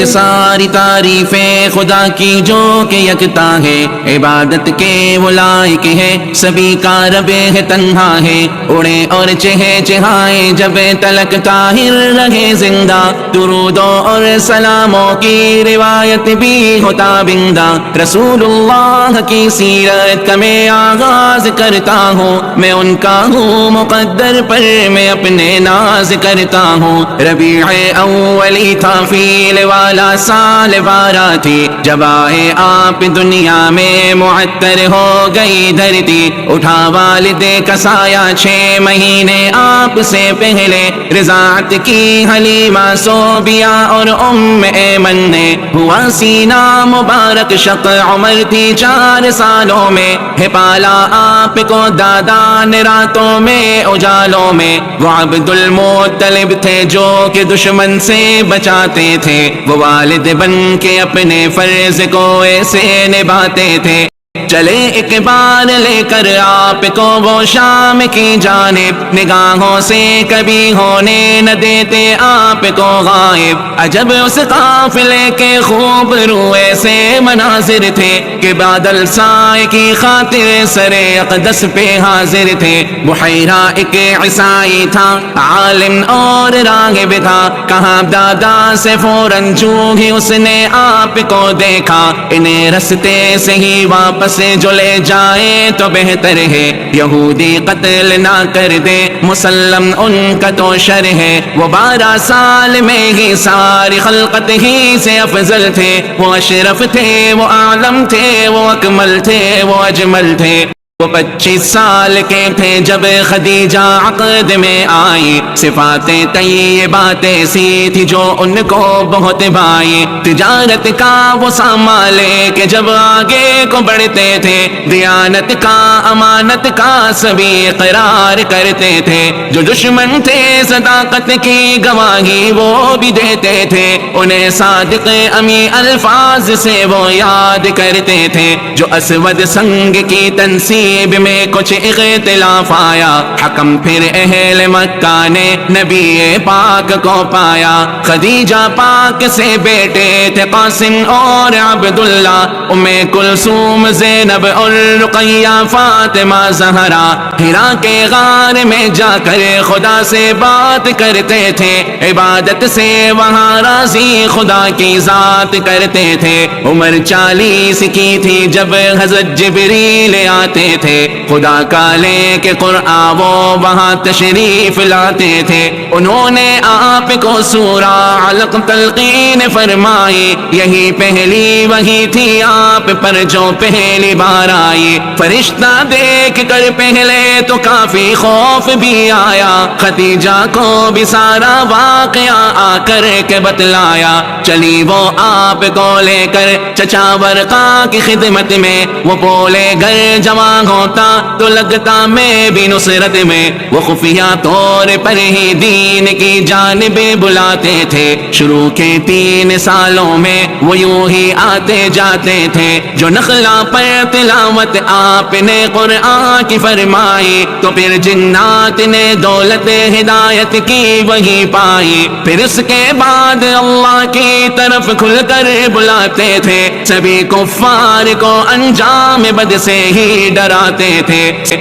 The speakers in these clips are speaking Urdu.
ساری تعریفیں خدا کی جو کہ یکتا ہے، عبادت کے وہ لائق ہے، سبھی کا رب ہے تنہا ہے، اڑے اور چہے چہائے جب تلک طاہر رہے زندہ، درودوں اور سلاموں کی روایت بھی ہوتا بندہ، رسول اللہ کی سیرت کا میں آغاز کرتا ہوں، میں ان کا ہوں مقدر پر میں اپنے ناز کرتا ہوں، ربیع اولی تھا فیل والا سال 12 تھی، جب آئے آپ دنیا میں معطر ہو گئی دھرتی، اٹھا والد کا سایہ 6 مہینے آپ سے پہلے، رضاعت کی حلیمہ صوبیہ اور ام ایمن نے، ہوا سینہ مبارک شق عمر تھی 4 سالوں میں، ہے پالا آپ کو دادا نے راتوں میں اجالوں میں، وہ عبد المطلب تھے جو کہ دشمن سے بچاتے تھے، وہ والد بن کے اپنے فرض کو ایسے نبھاتے تھے، چلے ایک بار لے کر آپ کو وہ شام کی جانب، نگاہوں سے کبھی ہونے نہ دیتے آپ کو غائب، عجب اس قافلے کے خوب روئے سے مناظر تھے کہ بادل سائے کی خاطر سر اقدس پہ حاضر تھے، بحیرہ ایک عیسائی تھا، عالم اور راغب تھا، کہاں دادا سے فوراً جو ہی اس نے آپ کو دیکھا، انہیں رستے سے ہی واپس جو لے جائے تو بہتر ہے، یہودی قتل نہ کر دے، مسلم ان کا تو شر ہے، وہ 12 سال میں ہی ساری خلقت ہی سے افضل تھے، وہ اشرف تھے، وہ اعلم تھے، وہ اکمل تھے، وہ اجمل تھے، وہ 25 سال کے تھے جب خدیجہ عقد میں آئی، صفاتیں طیبات ایسی تھی جو ان کو بہت بھائی، تجارت کا وہ سامان لے کے جب آگے کو بڑھتے تھے، دیانت کا امانت کا سبھی اقرار کرتے تھے، جو دشمن تھے صداقت کی گواہی وہ بھی دیتے تھے، انہیں صادق امی الفاظ سے وہ یاد کرتے تھے، جو اسود سنگ کی تنصیب میں کچھ اختلاف آیا، حکم پھر اہل مکہ نے نبی پاک کو پایا، خدیجہ پاک سے بیٹے تھے قاسم اور عبداللہ، ام کلثوم زینب اور رقیہ فاطمہ زہرا، ہرا کے غار میں جا کر خدا سے بات کرتے تھے، عبادت سے وہاں راضی خدا کی ذات کرتے تھے، عمر 40 کی تھی جب حضرت جبریل آتے تھے، خدا کا لے کے قرآن وہ وہاں تشریف لاتے تھے، انہوں نے آپ کو سورہ علق تلقین فرمائی، یہی پہلی وہی تھی آپ پر جو پہلی بار آئی، فرشتہ دیکھ کر پہلے تو کافی خوف بھی آیا، خدیجہ کو بھی سارا واقعہ آ کر کے بتلایا، چلی وہ آپ کو لے کر چچا ورقا کی خدمت میں، وہ بولے گھر جمع ہوتا تو لگتا میں بھی نصرت میں، وہ خفیہ طور پر ہی دین کی جانب بلاتے تھے، شروع کے 3 سالوں میں وہ یوں ہی آتے جاتے تھے، جو نخلا پر تلاوت آپ نے قرآن کی فرمائی، تو پھر جنات نے دولت ہدایت کی وہی پائی، پھر اس کے بعد اللہ کی طرف کھل کر بلاتے تھے، سبھی کفار کو انجام بد سے ہی ڈراتے تھے،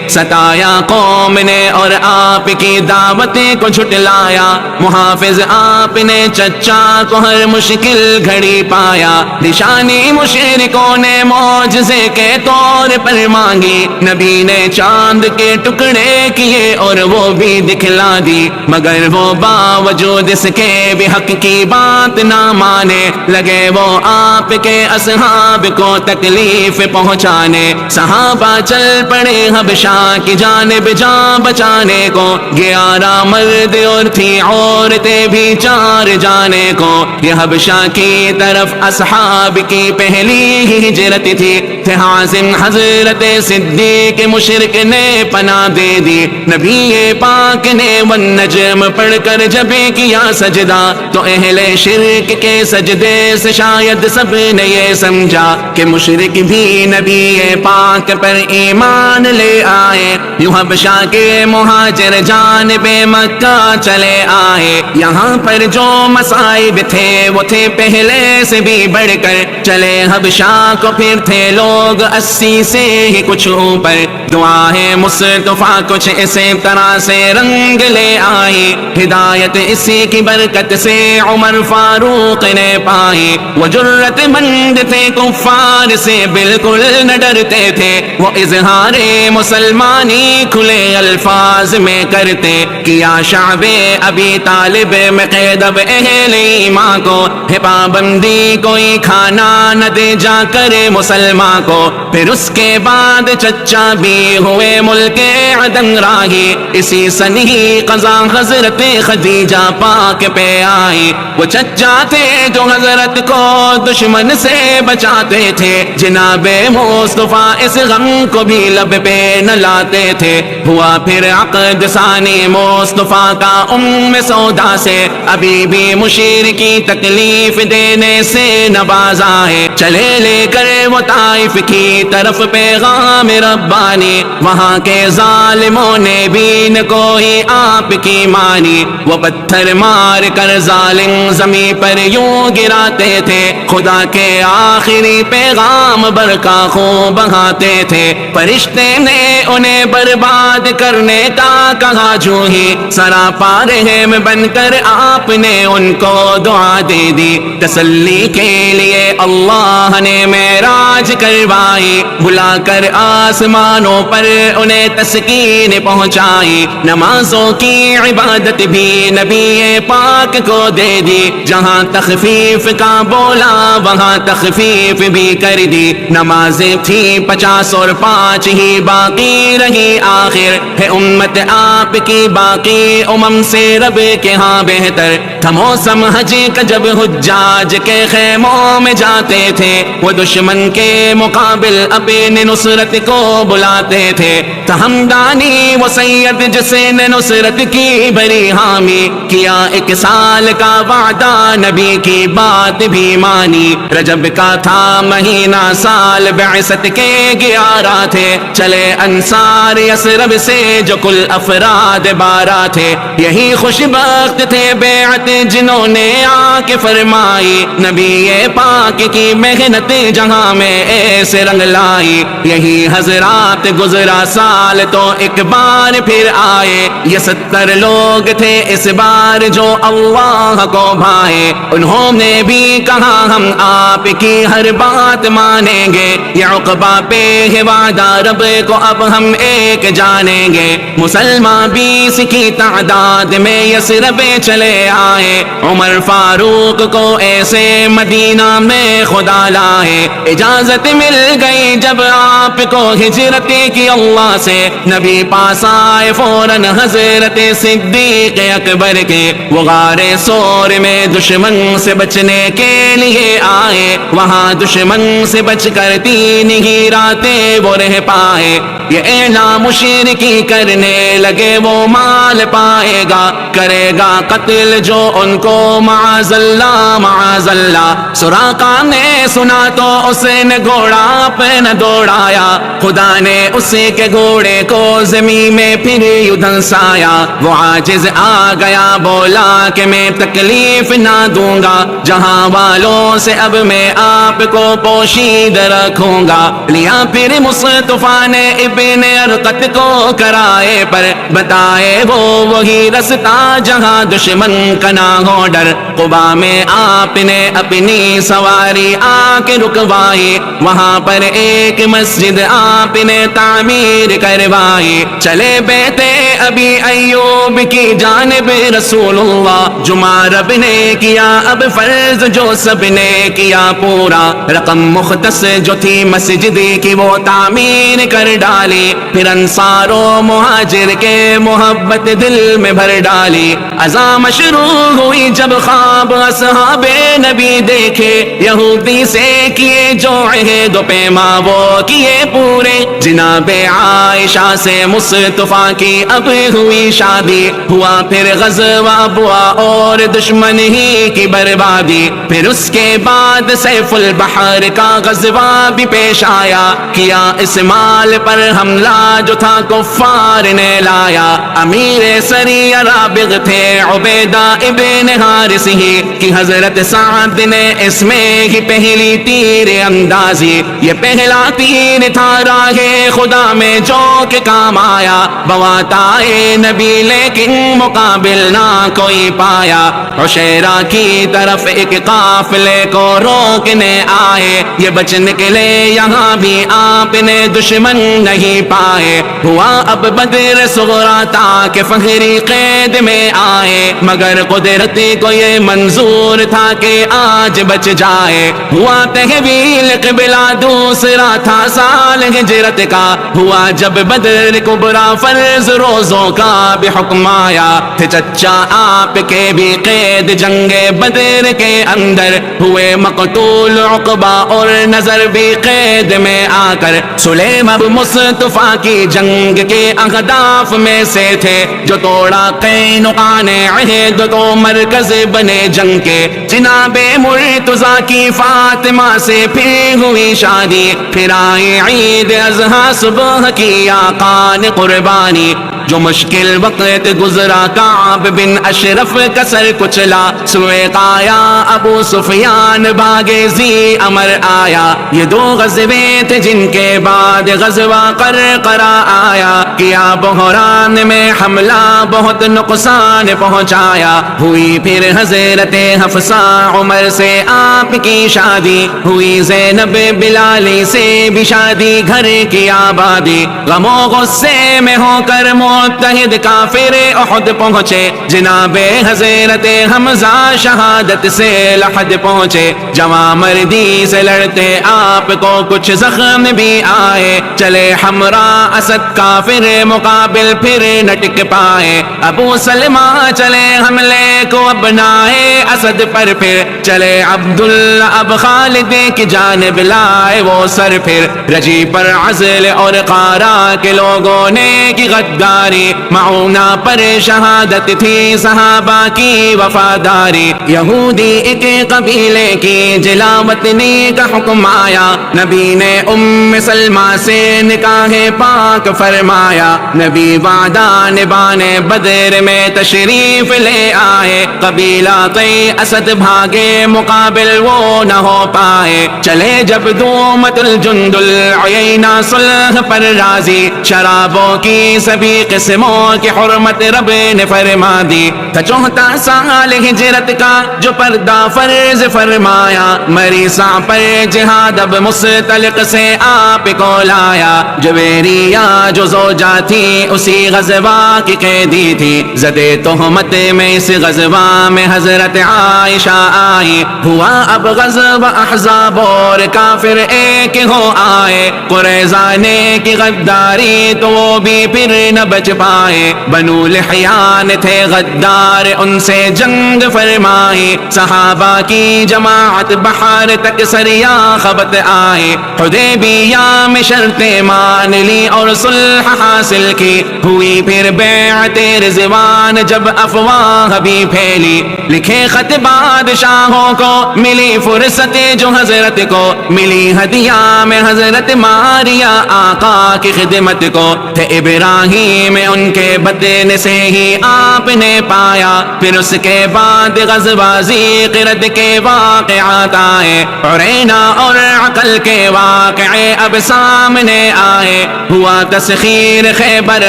ستایا قوم نے اور آپ کی دعوتیں کو جھٹلایا، محافظ آپ نے چچا کو ہر مشکل گھڑی پایا، نشانی مشرکوں نے معجزے کے طور پر مانگی، نبی نے چاند کے ٹکڑے کیے اور وہ بھی دکھلا دی، مگر وہ باوجود اس کے بھی حق کی بات نہ مانے، لگے وہ آپ کے اصحاب کو تکلیف پہنچانے، صحابہ چل پڑے حبشہ کی جانب جان بچانے کو، 11 مرد اور تھی عورتیں بھی 4 جانے کو، یہ حبشہ کی طرف اصحاب کی پہلی ہی ہجرت تھی، تھے حازم حضرت صدیق مشرک نے پناہ دے دی، نبی پاک نے والنجم پڑھ کر جب کیا سجدہ، تو اہل شرک کے سجدے سے شاید سب نے یہ سمجھا کہ مشرک بھی نبی پاک پر ایمان لے آئے، یوں حبشہ کے مہاجر جانب مکہ چلے آئے۔ یہاں پر جو مصائب تھے وہ تھے پہلے سے بھی بڑھ کر، چلے حبشہ کو پھر تھے لوگ 80 سے ہی کچھ اوپر۔ دعائیں مصطفیٰ کچھ اسی طرح سے رنگ لے آئی، ہدایت اسی کی برکت سے عمر فاروق نے پائی۔ وہ جرت مند تھے، کفار سے بالکل نہ ڈرتے تھے، وہ اظہار مسلمانی کھلے الفاظ میں کرتے۔ کیا شعب ابی طالب میں قید اب اہل ایمان کو، ہے پابندی کوئی کھانا نہ دے جا کر مسلمان کو۔ پھر اس کے بعد چچا بھی ہوئے ملک عدن راہی، اسی سن ہی قضا حضرت خدیجہ پاک پہ آئی۔ وہ چچا تھے جو حضرت کو دشمن سے بچاتے تھے، جناب مصطفیٰ اس غم کو بھی لب پہ نہ لاتے تھے۔ ہوا پھر عقد ثانی مصطفیٰ کا ام سودا سے، ابھی بھی مشرکی تکلیف دینے سے نواز آئے۔ چلے لے کر وہ طائف کی طرف پیغام ربانی، وہاں کے ظالموں نے بھی نہ کوئی آپ کی مانی۔ وہ پتھر مار کر ظالم زمین پر یوں گراتے تھے، خدا کے آخری پیغام برقع خون بہاتے تھے۔ فرشتے نے انہیں برباد کرنے کا کہا، جو ہی سراپا رحم بن کر آپ نے ان کو دعا دے دی۔ تسلی کے لیے اللہ نے معراج کروائی، بلا کر آسمانوں پر انہیں تسکین پہنچائی۔ نمازوں کی عبادت بھی نبی پاک کو دے دی، جہاں تخفیف کا بولا وہاں تخفیف بھی کر دی۔ نمازیں تھی 50 اور 5 ہی باقی رہی، آخر ہے امت آپ کی باقی امم سے رب کے ہاں بہتر تھا۔ موسم حج کا جب حجاج کے خیموں میں جاتے تھے، وہ دشمن کے مقابل اپنی نصرت کو بلاتے تھے۔ تہمدانی وہ سید جسے نے نصرت کی بری حامی، کیا 1 سال کا وعدہ نبی کی بات بھی مانی۔ رجب کا تھا مہینہ، سال بعثت کے 11 تھے، چلے انصار یثرب سے جو کل افراد 12 تھے۔ یہی خوش بخت تھے بیعت جنہوں نے آ کے فرمائی، نبی پاک کی محنت جہاں میں ایسے رنگ لائی۔ یہی حضرات گزرا سال تو ایک بار پھر آئے، یہ 70 لوگ تھے اس بار جو اللہ کو بھائے۔ انہوں نے بھی کہا ہم آپ کی ہر بات مانیں گے، یہ عقبہ پہ ہے وعدہ رب کو اب ہم ایک جانیں گے۔ مسلمان 20 کی تعداد میں یثرب چلے آئے، عمر فاروق کو ایسے مدینہ میں خدا لائے۔ اجازت مل گئی جب آپ کو ہجرت کی اللہ سے، نبی پاس آئے فوراً حضرت صدیق اکبر کے۔ وہ غار سور میں دشمن سے بچنے کے لیے آئے، وہاں دشمن سے بچ کر 3 ہی راتیں وہ رہ پائے۔ یہ اعلان مشرکی کرنے لگے وہ مال پائے گا، کرے گا قتل جو ان کو معاذ اللہ معاذ اللہ۔ سراقہ نے سنا تو اس نے گھوڑا اپنا دوڑایا، خدا نے اسی کے گھوڑے کو زمین میں پھر یوں دھنسایا۔ وہ عاجز آ گیا، بولا کہ میں تکلیف نہ دوں گا، جہاں والوں سے اب میں آپ کو پوشید رکھوں گا۔ لیا پھر مصطفیٰ نے ابن ارقط کو کرائے پر، بتائے وہ وہی رستہ جہاں دشمن کا نہ ہو ڈر۔ قبا میں آپ نے اپنی سواری آ کے رکوائی، وہاں پر ایک مسجد آپ نے تعمیر کروائی۔ چلے بیٹے ابھی ایوب کی جانب رسول اللہ، جمعہ رب نے کیا اب فرض جو سب نے کیا پورا۔ رقم مختص جو تھی مسجد کی وہ تعمیر کر ڈالی، پھر انصار و مہاجر کے محبت دل میں بھر ڈالی۔ اذان شروع ہوئی جب خواب اصحاب نبی دیکھے، یہودی سے کیے جو عہد و پیما وہ کیے پورے۔ جناب جناب عائشہ سے مصطفیٰ کی اب ہوئی شادی، ہوا پھر غزوہ ابوا اور دشمن ہی کی بربادی، پھر اس کے بعد سیف البحر کا غزوہ بھی پیش آیا، کیا اس مال پر حملہ جو تھا کفار نے لایا، امیر سریہ رابغ تھے عبیدہ ابن حارث ہی کہ حضرت سعد نے اس میں ہی پہلی تیر اندازی، یہ پہلا تیر تھا راہ خدا میں جو کہ کام آیا، بواتائے نبی لیکن مقابل نہ کوئی پایا، عشیرہ کی طرف ایک قافلے کو روکنے آئے، یہ بچ نکلے یہاں بھی آپ نے دشمن نہیں پائے، ہوا اب بدر صغرا تاکہ فخری قید میں آئے، مگر قدرت کو یہ منظور تھا کہ آج بچ جائے، ہوا تحویل قبلہ دوسرا تھا سال ہجرت کا، ہوا جب بدر کبرا فرض روزوں کا بھی حکم آیا، تھے چچا آپ کے بھی قید جنگ بدر کے اندر، ہوئے مقتول عقبہ اور نظر بھی قید میں آ کر، سلیم اب مصطفیٰ کی جنگ کے اہداف میں سے تھے، جو توڑا قینقاع نے عہد تو مرکز بنے جنگ کے، جناب مرتضیٰ کی فاطمہ سے پھر ہوئی شادی، پھر آئی عید اضحیٰ صبح کی آقا نے قربانی، جو مشکل وقت گزرا کعب بن اشرف کا سر کچلا، سوئے قایا ابو سفیان بھاگے زی امر آیا، یہ دو غزوے تھے جن کے بعد غزوہ قرقرہ آیا، کیا بحران میں حملہ بہت نقصان پہنچایا، ہوئی پھر حضرت حفصہ عمر سے آپ کی شادی، ہوئی زینب بلالی سے بھی شادی، گھر کی آبادی، غم و غصے میں ہو کر متحد کافر احد پہنچے، جناب حضرت حمزہ شہادت سے لحد پہنچے، جواں مردی سے لڑتے آپ کو کچھ زخم بھی آئے، چلے حمراء اسد کافر مقابل پھر نہ ٹک پائے، ابو سلمہ چلے حملے کو ابنائے اسد پر، پھر چلے عبداللہ اب خالد کی جانب لائے وہ سر، پھر رجی پر عزل اور قارا کے لوگوں نے کی غداری، معونہ پر شہادت تھی صحابہ کی وفاداری، یہودی ایک قبیلے کی جلاوطنی کا حکم آیا، نبی نے ام سلمہ سے نکاح پاک فرمایا، نبی وعدہ نبانے بدر میں تشریف لے آئے، قبیلہ کئی اسد بھاگے مقابل وہ نہ ہو پائے، چلے جب دومت الجند العینہ صلح پر راضی، شرابوں کی سبھی قسموں کی حرمت رب نے فرما دی، تھا 14 سال ہجرت کا جو پردہ فرض فرمایا، مریسا پر جہاد اب مستلق سے آپ کو لایا، جویریہ جو زوجہ تھی اسی غزوہ کی قیدی تھی، زدے تہمت میں اس غزوہ میں حضرت عائشہ آئی، ہوا اب غزوہ احزاب اور کافر ایک ہو آئے، قریظہ نے کی غداری تو وہ بھی پھر نہ بچ پائے، بنو لحیان تھے غدار ان سے جنگ فرمائی، صحابہ کی جماعت بحر تک سریا خبت آئے، حدیبیہ میں شرطیں مان لی اور صلح حاصل کی، ہوئی پھر بیعت رضوان جب افواہ بھی پھیلی، لکھے خط بادشاہوں کو ملی فرصت جو حضرت کو ملی، ہدیہ میں حضرت ماریا آقا کی خدمت کو، تھے ابراہیم ان کے بدن سے ہی آپ نے پایا، پھر اس کے بعد غزوہ ذیقرد کے واقعات آئے، عرینا اور عقل کے واقعے اب سامنے آئے، ہوا تسخیر خیبر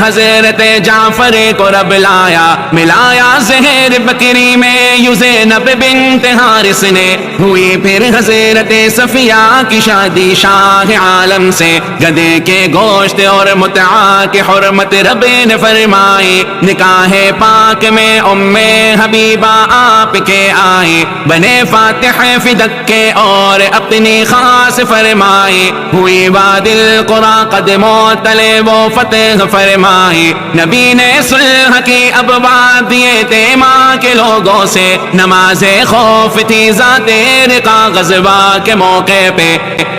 حضرت جعفر کو رب لایا، ملایا زہر بکری میں زینب بنت حارث نے، ہوئی پھر حضرت صفیہ کی شادی شاہ عالم سے، گدے کے گوشت اور متعا کی حرمت رب نے فرمائی، نکاح پاک میں ام حبیبہ آپ کے آئی، بنے فاتح فدق کے اور اپنی خاص فرمائی، ہوئی وادی القرى قدموں تلے وہ فتح فرمائی، نبی نے صلح کی ابواب دیے تھے ماں کے لوگوں سے، نماز خوف تھی ذات رقا غزوہ کے موقع پہ،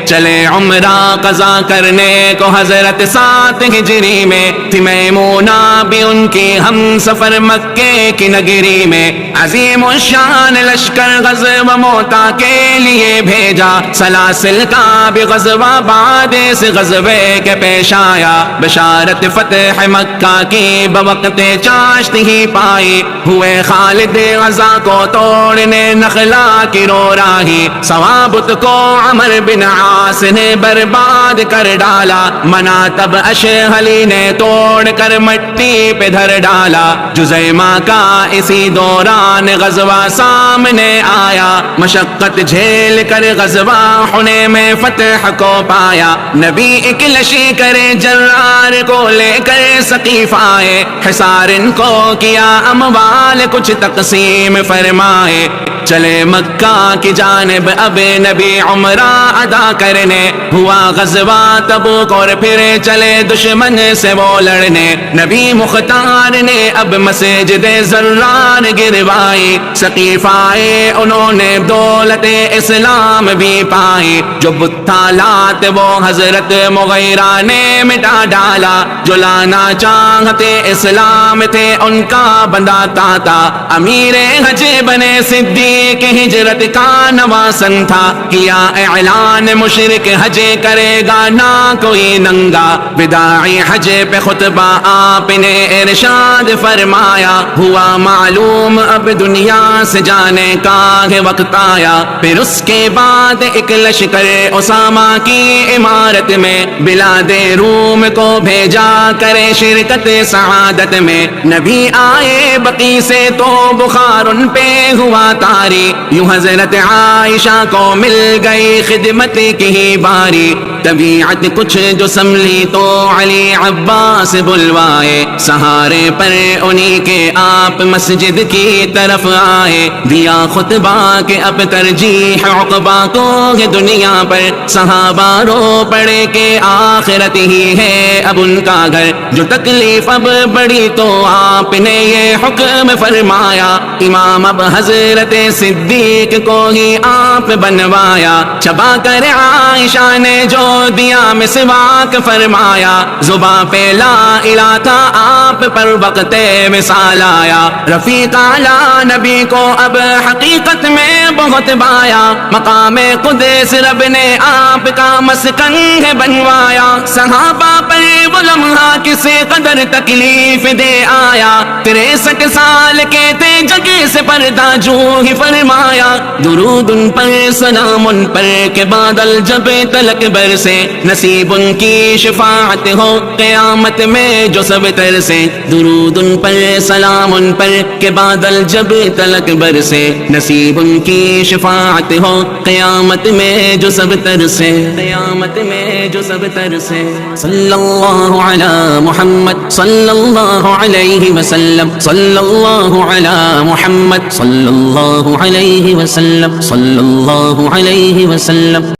چلے عمرہ قضا کرنے کو حضرت 7 ہجری میں تھی میمونہ بھی ان کی ہم سفر مکے کی نگری میں عظیم الشان لشکر غزوہ موتا کے لیے بھیجا سلاسل کا بھی غزوہ بعد اس غزوے کے پیش آیا بشارت فتح مکہ کی بوقت چاشت ہی پائی ہوئے خالد غزہ کو توڑنے نخلا کی رو راہی ثوابت کو عمر بن عاص نے برباد کر ڈالا مناتب اشہلی نے توڑ کر مٹی پہ دھر ڈالا جزیمہ کا اسی دوران غزوہ سامنے آیا مشقت جھیل کر غزوہ حنین میں فتح کو پایا نبی ایک لشی کرے جرار کو لے کر ثقیف آئے حصار ان کو کیا اموال کچھ تقسیم فرمائے چلے مکہ کی جانب اب نبی عمرہ ادا کرنے ہوا غزوہ تبوک اور پھر چلے دشمن سے وہ لڑنے نبی مختار نے اب مسجد زرار گروائی ثقیف آئے انہوں نے دولت اسلام بھی پائی جو بتالات وہ حضرت مغیرہ نے مٹا ڈالا جو لانا چاہتے اسلام تھے ان کا بندہ تاتا امیر حج بنے صدیق ہجرت کا نواسن تھا کیا اعلان مشرک حج کرے گا نہ کوئی ننگا وداعی حج پہ خطبہ آپ نے ارشاد فرمایا ہوا معلوم اب دنیا سے جانے کا ہے وقت آیا پھر اس کے بعد ایک لشکر اسامہ کی عمارت میں بلاد روم کو بھیجا کرے شرکت سعادت میں نبی آئے بقی سے تو بخار ان پہ ہوا طاری یوں حضرت عائشہ کو مل گئی خدمت کی ہی باری طبیعت کچھ جو سنبھلی تو علی عباس بلوائے سہارے پر انہی کے آپ مسجد کی طرف آئے دیا خطبہ کہ اب ترجیح عقبہ کو ہے دنیا پر صحابہ رو پڑے کہ آخرت ہی ہے اب ان کا گھر جو تکلیف اب بڑی تو آپ نے یہ حکم فرمایا امام اب حضرت صدیق کو ہی آپ بنوایا چھپا کر عائشہ نے جو دیا مسواک فرمایا زباں پہ لا الہ تھا آپ پر وقت وصال آیا رفیق اعلیٰ نبی کو اب حقیقت میں بہت بایا مقام قدس رب نے آپ کا مسکن ہے بنوایا صحابہ پر وہ لمحہ کسی قدر تکلیف دے آیا 63 سال کے تھے جگہ سے پردہ جو ہی فرمایا درود ان پر سلام ان پر کے بادل جب تلک برسے نصیب ان کی شفاعت ہو قیامت میں جو سب ترسے درود ان پر سلام ان پر کے بادل جب تلک برسے نصیب ان کی شفاعت ہو قیامت میں جو سب ترسے قیامت میں جو سب ترسے صلی اللہ علی محمد صلی اللہ علیہ وسلم صلی اللہ علی محمد صلی اللہ علیہ وسلم صلی اللہ علیہ وسلم